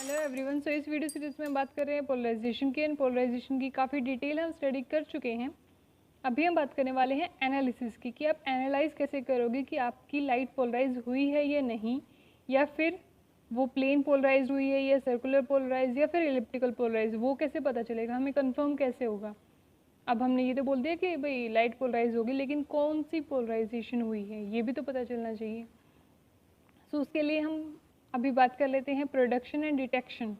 Hello everyone. सो इस video series में बात कर रहे हैं पोलराइजेशन की। एंड पोलराइजेशन की काफ़ी डिटेल हम स्टडी कर चुके हैं। अभी हम बात करने वाले हैं एनालिसिस की, कि आप एनालाइज कैसे करोगे कि आपकी लाइट पोलराइज हुई है या नहीं, या फिर वो प्लेन पोलराइज हुई है या सर्कुलर पोलराइज या फिर इलिप्टिकल पोलराइज, वो कैसे पता चलेगा, हमें कंफर्म कैसे होगा। अब हमने ये तो बोल दिया कि भाई लाइट पोलराइज होगी, लेकिन कौन सी पोलराइजेशन हुई है ये भी तो पता चलना चाहिए। सो उसके लिए हम अभी बात कर लेते हैं प्रोडक्शन एंड डिटेक्शन।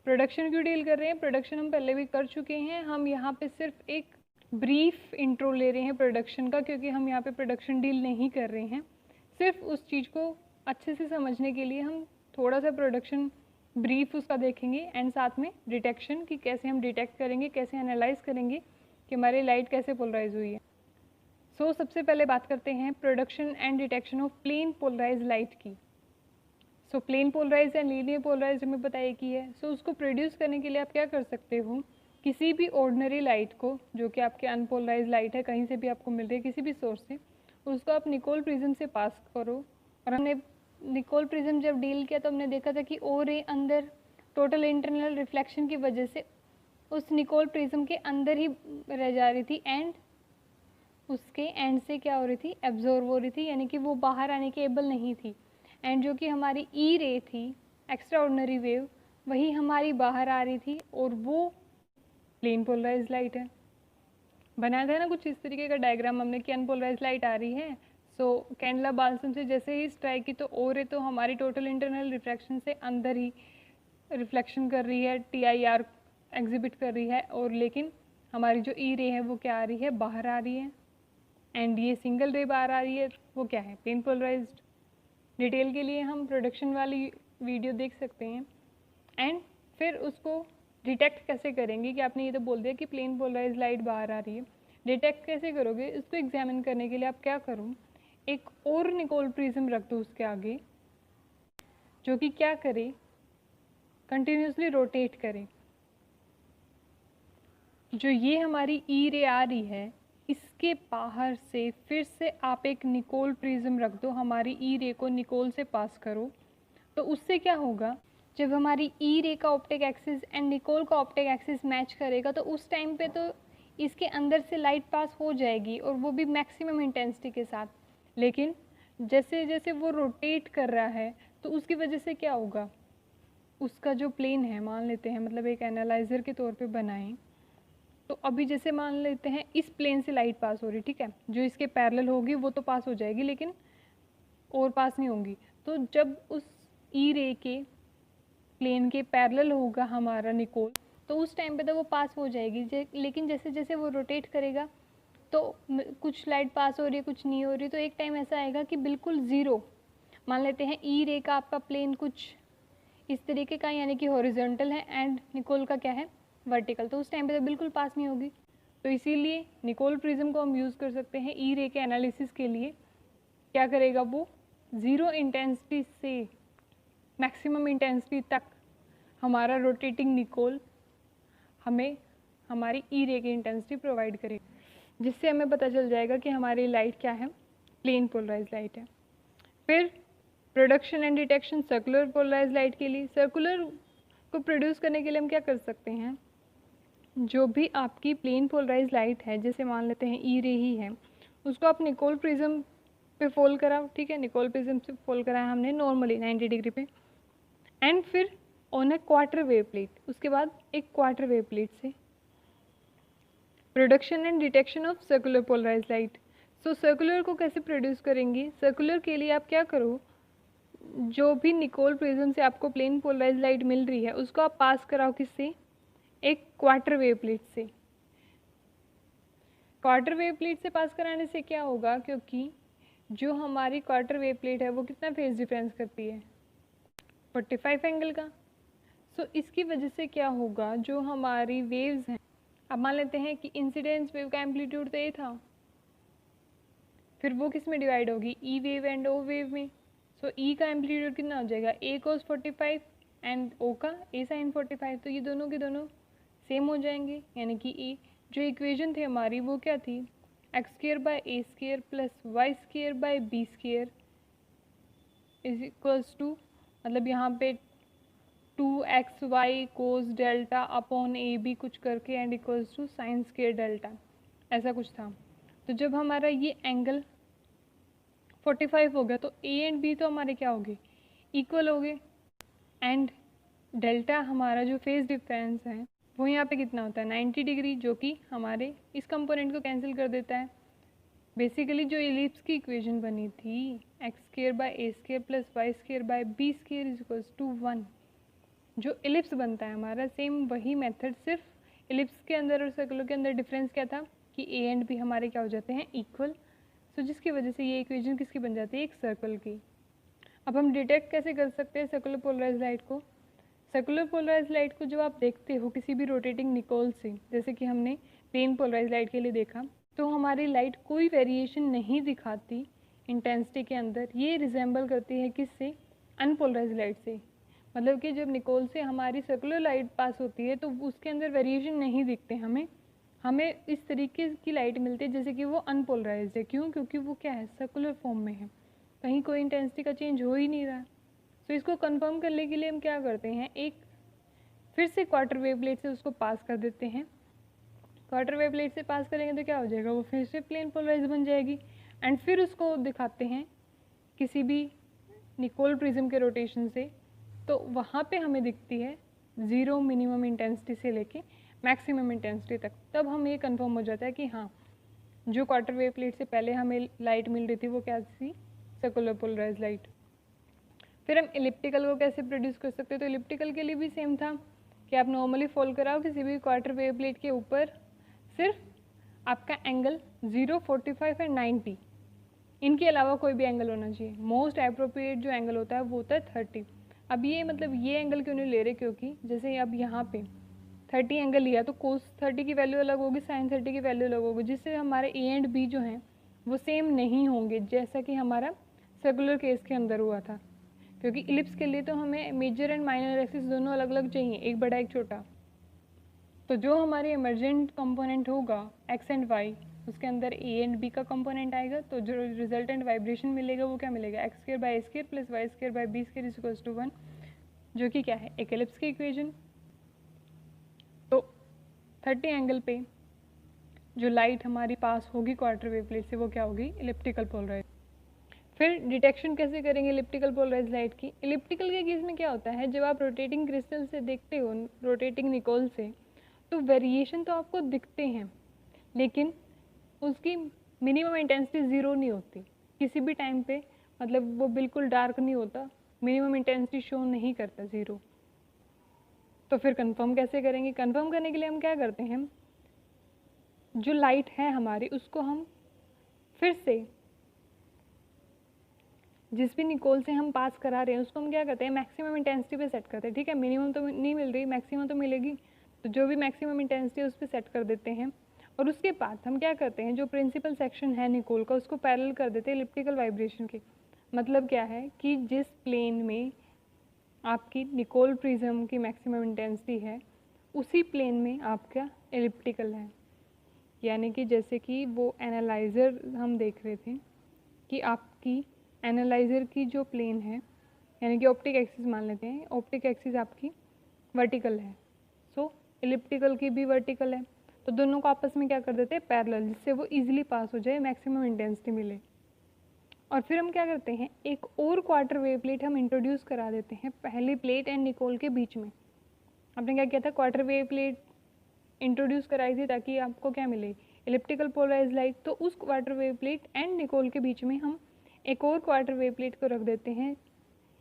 प्रोडक्शन क्यों डील कर रहे हैं, प्रोडक्शन हम पहले भी कर चुके हैं। हम यहाँ पे सिर्फ एक ब्रीफ इंट्रो ले रहे हैं प्रोडक्शन का, क्योंकि हम यहाँ पे प्रोडक्शन डील नहीं कर रहे हैं। सिर्फ उस चीज़ को अच्छे से समझने के लिए हम थोड़ा सा प्रोडक्शन ब्रीफ उसका देखेंगे, एंड साथ में डिटेक्शन कि कैसे हम डिटेक्ट करेंगे, कैसे एनालाइज करेंगे कि हमारी लाइट कैसे पोलराइज हुई है। सो सबसे पहले बात करते हैं production and detection of plane polarise light की। So plane polarise and linear polarise हमें पता है कि है। सो उसको प्रोड्यूस करने के लिए आप क्या कर सकते हो, किसी भी ऑर्डिनरी लाइट को जो कि आपके अनपोलराइज लाइट है, कहीं से भी आपको मिल रही है किसी भी सोर्स से, उसको आप निकोल प्रिज्म से पास करो। और हमने निकोल प्रिज्म जब डील किया तो हमने देखा था कि ओ रे अंदर टोटल इंटरनल रिफ्लेक्शन की वजह से उस निकोल प्रिज्म के अंदर ही रह जा रही थी, एंड उसके एंड से क्या हो रही थी, एब्जॉर्व हो रही थी, यानी कि वो बाहर आने के एबल नहीं थी। एंड जो कि हमारी ई रे थी, एक्स्ट्रा ऑर्डिनरी वेव, वही हमारी बाहर आ रही थी, और वो प्लेन पोलराइज लाइट है। बनाया था ना कुछ इस तरीके का डायग्राम हमने कि अनपोलराइज लाइट आ रही है। सो कैंडला बाल्सम से जैसे ही स्ट्राइक की तो ओ रे तो हमारी टोटल इंटरनल रिफ्रैक्शन से अंदर ही रिफ्लेक्शन कर रही है, TIR एग्जिबिट कर रही है, और लेकिन हमारी जो ई रे है वो क्या आ रही है, बाहर आ रही है। एंड ये सिंगल रे बाहर आ रही है, वो क्या है, प्लेन पोलराइज्ड। डिटेल के लिए हम प्रोडक्शन वाली वीडियो देख सकते हैं। एंड फिर उसको डिटेक्ट कैसे करेंगे, कि आपने ये तो बोल दिया कि प्लेन पोलराइज लाइट बाहर आ रही है, डिटेक्ट कैसे करोगे, इसको एग्जामिन करने के लिए आप क्या करो, एक और निकोल प्रिज्म रख दो उसके आगे, जो कि क्या करे, कंटिन्यूसली रोटेट करे। जो ये हमारी ई रे आ रही है, इसके बाहर से फिर से आप एक निकोल प्रिज्म रख दो, हमारी ई रे को निकोल से पास करो। तो उससे क्या होगा, जब हमारी ई रे का ऑप्टिक एक्सिस एंड निकोल का ऑप्टिक एक्सिस मैच करेगा, तो उस टाइम पे तो इसके अंदर से लाइट पास हो जाएगी, और वो भी मैक्सिमम इंटेंसिटी के साथ। लेकिन जैसे जैसे वो रोटेट कर रहा है, तो उसकी वजह से क्या होगा, उसका जो प्लेन है, मान लेते हैं मतलब एक एनालाइजर के तौर पे बनाएं, तो अभी जैसे मान लेते हैं इस प्लेन से लाइट पास हो रही, ठीक है, जो इसके पैरेलल होगी वो तो पास हो जाएगी, लेकिन और पास नहीं होंगी। तो जब उस ई रे के प्लेन के पैरेलल होगा हमारा निकोल, तो उस टाइम पे तो वो पास हो जाएगी। लेकिन जैसे जैसे वो रोटेट करेगा, तो कुछ लाइट पास हो रही है, कुछ नहीं हो रही, तो एक टाइम ऐसा आएगा कि बिल्कुल ज़ीरो। मान लेते हैं ई रे का आपका प्लेन कुछ इस तरीके का, यानी कि हॉरिजॉन्टल है, एंड निकोल का क्या है, वर्टिकल, तो उस टाइम पे तो बिल्कुल पास नहीं होगी। तो इसीलिए निकोल प्रिज्म को हम यूज़ कर सकते हैं ई रे के एनालिसिस के लिए। क्या करेगा वो, ज़ीरो इंटेंसिटी से मैक्सिमम इंटेंसिटी तक हमारा रोटेटिंग निकोल हमें हमारी ई रे की इंटेंसिटी प्रोवाइड करेगा, जिससे हमें पता चल जाएगा कि हमारी लाइट क्या है, प्लेन पोलराइज लाइट है। फिर production and detection circular polarize light के लिए। सर्कुलर को प्रोड्यूस करने के लिए हम क्या कर सकते हैं, जो भी आपकी प्लेन पोलराइज लाइट है, जैसे मान लेते हैं ई रे ही है, उसको आप निकोल प्रिज्म पे फोल्ड कराओ, ठीक है, निकोल प्रिज्म से फोल्ड कराया हमने नॉर्मली 90 डिग्री पे, एंड फिर on a quarter wave plate, उसके बाद एक क्वार्टर वेव प्लेट से production and detection of circular polarize light. So circular को कैसे प्रोड्यूस करेंगे, सर्कुलर के लिए आप क्या करो, जो भी निकोल प्रिज्म से आपको प्लेन पोलराइज लाइट मिल रही है, उसको आप पास कराओ किससे, एक क्वार्टर वेव प्लेट से। क्वार्टर वेव प्लेट से पास कराने से क्या होगा, क्योंकि जो हमारी क्वार्टर वेव प्लेट है वो कितना फेज डिफरेंस करती है, 45 एंगल का। सो इसकी वजह से क्या होगा, जो हमारी वेव्स हैं, अब मान लेते हैं कि इंसिडेंस वेव का एम्पलीट्यूड तो ये था, फिर वो किस में डिवाइड होगी, ई वेव एंड ओ वेव में। सो ई का एम्पलीट्यूड कितना हो जाएगा, ए कोस 45 एंड ओ का ए साइन 45, तो ये दोनों के दोनों सेम हो जाएंगे, यानी कि ए जो इक्वेशन थी हमारी वो क्या थी, x square by a square plus y square by b square is equals to, मतलब यहाँ पे 2xy cos delta upon a b कुछ करके and equals to sine square delta, ऐसा कुछ था। तो जब हमारा ये एंगल 45 हो गया तो ए एंड बी तो हमारे क्या हो गए, इक्वल हो गए, एंड डेल्टा हमारा जो फेस डिफरेंस है वो यहाँ पे कितना होता है 90 डिग्री, जो कि हमारे इस कंपोनेंट को कैंसिल कर देता है। बेसिकली जो इलिप्स की इक्वेशन बनी थी x square by a square plus y square by b square is equals to 1, जो इलिप्स बनता है हमारा सेम वही मेथड, सिर्फ इलिप्स के अंदर और सर्कुलर के अंदर डिफरेंस क्या था कि ए एंड बी हमारे क्या हो जाते हैं इक्वल। सो जिसकी वजह से ये इक्वेशन किसकी बन जाती है, एक सर्कल की। अब हम डिटेक्ट कैसे कर सकते हैं सर्कुलर पोलराइज लाइट को। सर्कुलर पोलराइज लाइट को जब आप देखते हो किसी भी रोटेटिंग निकोल से, जैसे कि हमने प्लेन पोलराइज लाइट के लिए देखा, तो हमारी लाइट कोई वेरिएशन नहीं दिखाती इंटेंसिटी के अंदर। ये रिजेंबल करती है किससे, अनपोलराइज लाइट से। मतलब कि जब निकोल से हमारी सर्कुलर लाइट पास होती है तो उसके अंदर वेरिएशन नहीं दिखते हमें इस तरीके की लाइट मिलती है जैसे कि वो अनपोलराइज्ड है। क्यों, क्योंकि वो क्या है, सर्कुलर फॉर्म में है, कहीं कोई इंटेंसिटी का चेंज हो ही नहीं रहा। तो इसको कंफर्म करने के लिए हम क्या करते हैं, एक फिर से क्वार्टर वेव प्लेट से उसको पास कर देते हैं। क्वार्टर वेव प्लेट से पास करेंगे तो क्या हो जाएगा, वो फिर से प्लेन पोलराइज बन जाएगी, एंड फिर उसको दिखाते हैं किसी भी निकोल प्रिज्म के रोटेशन से, तो वहाँ पे हमें दिखती है ज़ीरो मिनिमम इंटेंसिटी से लेके मैक्सिमम इंटेंसिटी तक। तब हम ये कंफर्म हो जाता है कि हाँ, जो क्वार्टर वेव प्लेट से पहले हमें लाइट मिल रही थी वो क्या थी, सर्कुलर पोलराइज लाइट। फिर हम इलिप्टिकल को कैसे प्रोड्यूस कर सकते हैं, तो इलिप्टिकल के लिए भी सेम था कि आप नॉर्मली फॉल कराओ किसी भी क्वार्टर वेव प्लेट के ऊपर, सिर्फ आपका एंगल 0, 45 एंड 90, इनके अलावा कोई भी एंगल होना चाहिए। मोस्ट अप्रोप्रिएट जो एंगल होता है वो होता है 30। अब ये मतलब ये एंगल क्यों नहीं ले रहे, क्योंकि जैसे अब यहाँ पे 30 एंगल लिया तो कोस 30 की वैल्यू अलग होगी, साइन 30 की वैल्यू अलग होगी, जिससे हमारे ए एंड बी जो हैं वो सेम नहीं होंगे, जैसा कि हमारा सर्कुलर केस के अंदर हुआ था। क्योंकि इलिप्स के लिए तो हमें मेजर एंड माइनर एक्सिस दोनों अलग अलग चाहिए, एक बड़ा एक छोटा। तो जो हमारे इमरजेंट कंपोनेंट होगा एक्स एंड वाई, उसके अंदर ए एंड बी का कंपोनेंट आएगा, तो जो रिजल्टेंट वाइब्रेशन मिलेगा वो क्या मिलेगा, x square by a square plus y square by b square is equals to 1, जो कि क्या है, एक इलिप्स की इक्वेशन। तो 30 एंगल पे जो लाइट हमारी पास होगी क्वार्टर वेव प्लेट से वो क्या होगी, इलिप्टिकल पोलराइज। फिर डिटेक्शन कैसे करेंगे इलिप्टिकल पोलराइज लाइट की। इलिप्टिकल के केस में क्या होता है, जब आप रोटेटिंग क्रिस्टल से देखते हो, रोटेटिंग निकोल से, तो वेरिएशन तो आपको दिखते हैं, लेकिन उसकी मिनिमम इंटेंसिटी ज़ीरो नहीं होती किसी भी टाइम पे, मतलब वो बिल्कुल डार्क नहीं होता, मिनिमम इंटेंसिटी शो नहीं करता ज़ीरो। तो फिर कंफर्म कैसे करेंगे, कंफर्म करने के लिए हम क्या करते हैं, जो लाइट है हमारी उसको हम फिर से जिस भी निकोल से हम पास करा रहे हैं उसको हम क्या करते हैं, मैक्सिमम इंटेंसिटी पे सेट करते हैं। ठीक है, मिनिमम तो नहीं मिल रही, मैक्सिमम तो मिलेगी, तो जो भी मैक्सिमम इंटेंसिटी है उस पर सेट कर देते हैं। और उसके बाद हम क्या करते हैं, जो प्रिंसिपल सेक्शन है निकोल का उसको पैरेलल कर देते हैं इलिप्टिकल वाइब्रेशन के। मतलब क्या है कि जिस प्लेन में आपकी निकोल प्रिज्म की मैक्सिमम इंटेंसिटी है उसी प्लेन में आपका इलिप्टिकल है। यानी कि जैसे कि वो एनालाइज़र हम देख रहे थे कि आपकी एनालाइज़र की जो प्लेन है, यानी कि ऑप्टिक एक्सिस मान लेते हैं, ऑप्टिक एक्सिस आपकी वर्टिकल है, सो इलिप्टिकल की भी वर्टिकल है, तो दोनों को आपस में क्या कर देते हैं, पैरेलल, जिससे वो इजीली पास हो जाए, मैक्सिमम इंटेंसिटी मिले। और फिर हम क्या करते हैं, एक और क्वार्टर वेव प्लेट हम इंट्रोड्यूस करा देते हैं पहली प्लेट एंड निकोल के बीच में। आपने क्या किया था, क्वार्टर वेव प्लेट इंट्रोड्यूस कराई थी ताकि आपको क्या मिले, इलिप्टिकल पोलराइज लाइट। तो उस quarter wave plate and Nicol के बीच में हम एक और क्वार्टर वेव प्लेट को रख देते हैं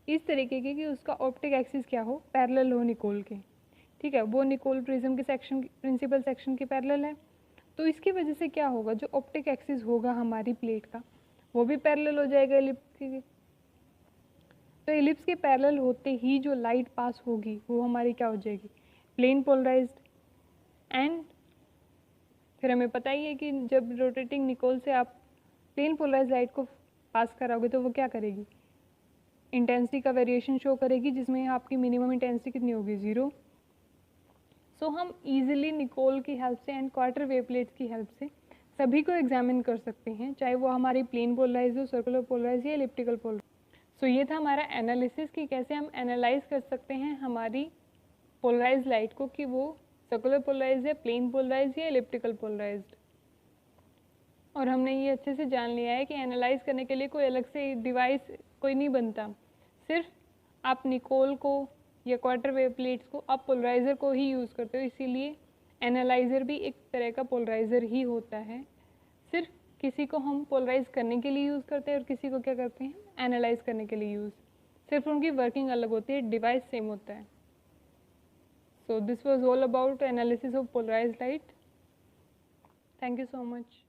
इस तरीके की कि उसका ऑप्टिक एक्सिस क्या हो, पैरेलल हो निकोल के। ठीक है, वो निकोल प्रिज्म के सेक्शन, प्रिंसिपल सेक्शन के पैरेलल है। तो इसकी वजह से क्या होगा, जो ऑप्टिक एक्सिस होगा हमारी प्लेट का वो भी पैरेलल हो जाएगा इलिप्स के। तो इलिप्स के पैरेलल होते ही जो लाइट पास होगी वो हमारी क्या हो जाएगी, प्लेन पोलराइज्ड। एंड फिर हमें पता ही है कि जब रोटेटिंग निकोल से आप प्लेन पोलराइज लाइट को पास कराओगे तो वो क्या करेगी, इंटेंसिटी का वेरिएशन शो करेगी, जिसमें आपकी मिनिमम इंटेंसिटी कितनी होगी, ज़ीरो। सो हम इजीली निकोल की हेल्प से एंड क्वार्टर वेव प्लेट्स की हेल्प से सभी को एग्जामिन कर सकते हैं, चाहे वो हमारी प्लेन पोलराइज हो, सर्कुलर पोलराइज या इलिप्टिकल पोलराइज। सो ये था हमारा एनालिसिस कि कैसे हम एनालाइज कर सकते हैं हमारी पोलराइज लाइट को कि वो सर्कुलर पोलराइज है, प्लेन पोलराइज या एलिप्टिकल पोलराइज्ड। और हमने ये अच्छे से जान लिया है कि एनालाइज करने के लिए कोई अलग से डिवाइस कोई नहीं बनता, सिर्फ आप निकोल को या क्वार्टर वेव प्लेट्स को आप पोलराइज़र को ही यूज़ करते हो, इसीलिए एनालाइज़र भी एक तरह का पोलराइज़र ही होता है। सिर्फ किसी को हम पोलराइज करने के लिए यूज़ करते हैं और किसी को क्या करते हैं, एनालाइज करने के लिए यूज़, सिर्फ उनकी वर्किंग अलग होती है, डिवाइस सेम होता है। So this was all about analysis of polarized light. Thank you so much.